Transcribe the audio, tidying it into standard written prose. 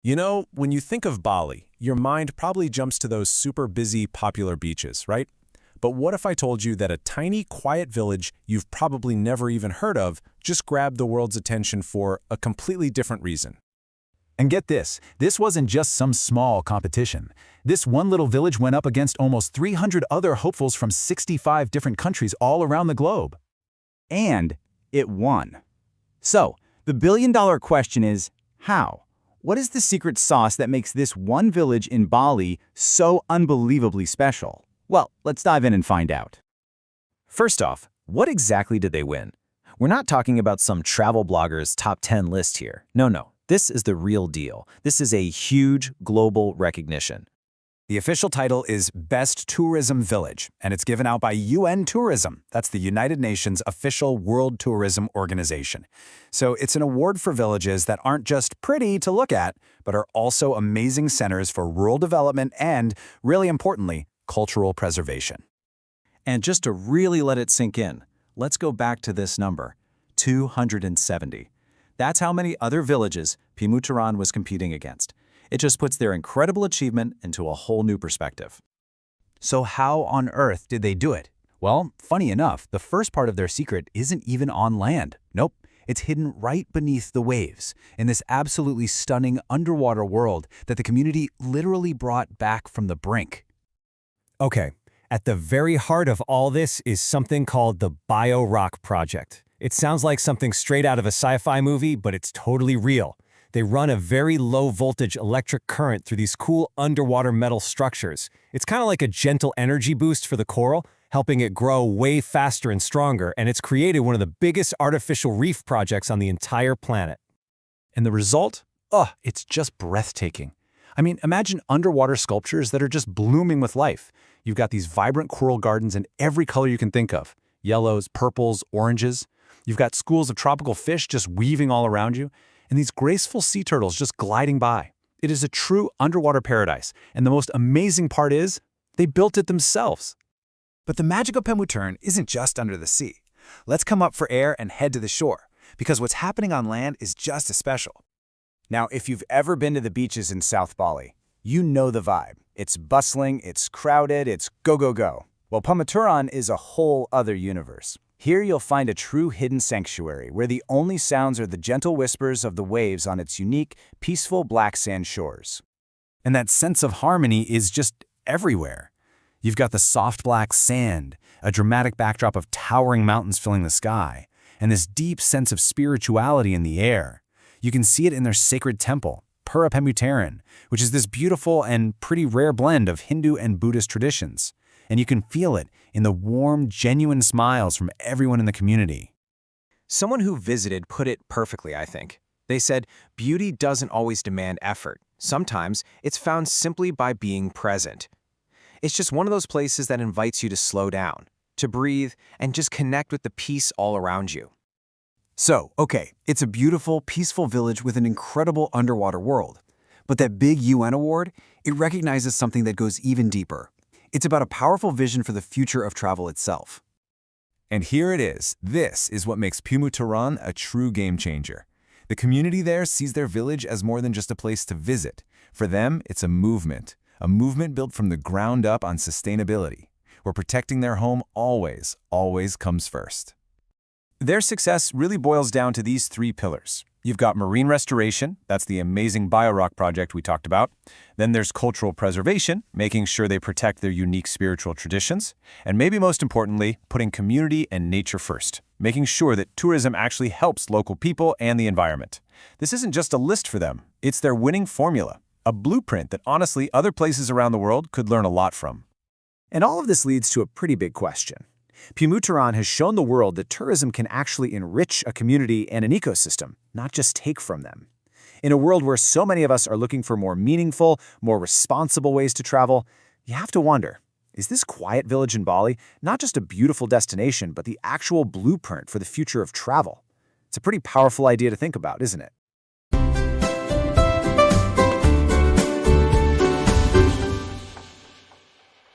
You know, when you think of Bali, your mind probably jumps to those super busy, popular beaches, right? But what if I told you that a tiny, quiet village you've probably never even heard of just grabbed the world's attention for a completely different reason? And get this wasn't just some small competition. This one little village went up against almost 300 other hopefuls from 65 different countries all around the globe. And it won. So, the billion-dollar question is, how? What is the secret sauce that makes this one village in Bali so unbelievably special? Well, let's dive in and find out. First off, what exactly did they win? We're not talking about some travel blogger's top 10 list here. No. This is the real deal. This is a huge global recognition. The official title is Best Tourism Village, and it's given out by UN Tourism. That's the United Nations official World Tourism Organization. So it's an award for villages that aren't just pretty to look at, but are also amazing centers for rural development and, really importantly, cultural preservation. And just to really let it sink in, let's go back to this number, 270. That's how many other villages Pemuteran was competing against. It just puts their incredible achievement into a whole new perspective. So how on earth did they do it? Well, funny enough, the first part of their secret isn't even on land. Nope, it's hidden right beneath the waves, in this absolutely stunning underwater world that the community literally brought back from the brink. Okay, at the very heart of all this is something called the Biorock Project. It sounds like something straight out of a sci-fi movie, but it's totally real. They run a very low-voltage electric current through these cool underwater metal structures. It's kind of like a gentle energy boost for the coral, helping it grow way faster and stronger, and it's created one of the biggest artificial reef projects on the entire planet. And the result? It's just breathtaking. I mean, imagine underwater sculptures that are just blooming with life. You've got these vibrant coral gardens in every color you can think of. Yellows, purples, oranges. You've got schools of tropical fish just weaving all around you, and these graceful sea turtles just gliding by. It is a true underwater paradise, and the most amazing part is, they built it themselves. But the magic of Pemuteran isn't just under the sea. Let's come up for air and head to the shore, because what's happening on land is just as special. Now, if you've ever been to the beaches in South Bali, you know the vibe. It's bustling, it's crowded, it's go. Well, Pemuteran is a whole other universe. Here you'll find a true hidden sanctuary where the only sounds are the gentle whispers of the waves on its unique, peaceful black sand shores. And that sense of harmony is just everywhere. You've got the soft black sand, a dramatic backdrop of towering mountains filling the sky, and this deep sense of spirituality in the air. You can see it in their sacred temple, Pura Pemuteran, which is this beautiful and pretty rare blend of Hindu and Buddhist traditions. And you can feel it in the warm, genuine smiles from everyone in the community. Someone who visited put it perfectly, I think. They said, beauty doesn't always demand effort. Sometimes it's found simply by being present. It's just one of those places that invites you to slow down, to breathe, and just connect with the peace all around you. So, okay, it's a beautiful, peaceful village with an incredible underwater world. But that big UN award, it recognizes something that goes even deeper. It's about a powerful vision for the future of travel itself. And here it is. This is what makes Pemuteran a true game changer. The community there sees their village as more than just a place to visit. For them, it's a movement built from the ground up on sustainability, where protecting their home always comes first. Their success really boils down to these three pillars. You've got marine restoration, that's the amazing Biorock Project we talked about. Then there's cultural preservation, making sure they protect their unique spiritual traditions. And maybe most importantly, putting community and nature first, making sure that tourism actually helps local people and the environment. This isn't just a list for them, it's their winning formula, a blueprint that honestly other places around the world could learn a lot from. And all of this leads to a pretty big question. Pemuteran has shown the world that tourism can actually enrich a community and an ecosystem, not just take from them. In a world where so many of us are looking for more meaningful, more responsible ways to travel, you have to wonder, is this quiet village in Bali not just a beautiful destination, but the actual blueprint for the future of travel? It's a pretty powerful idea to think about, isn't it?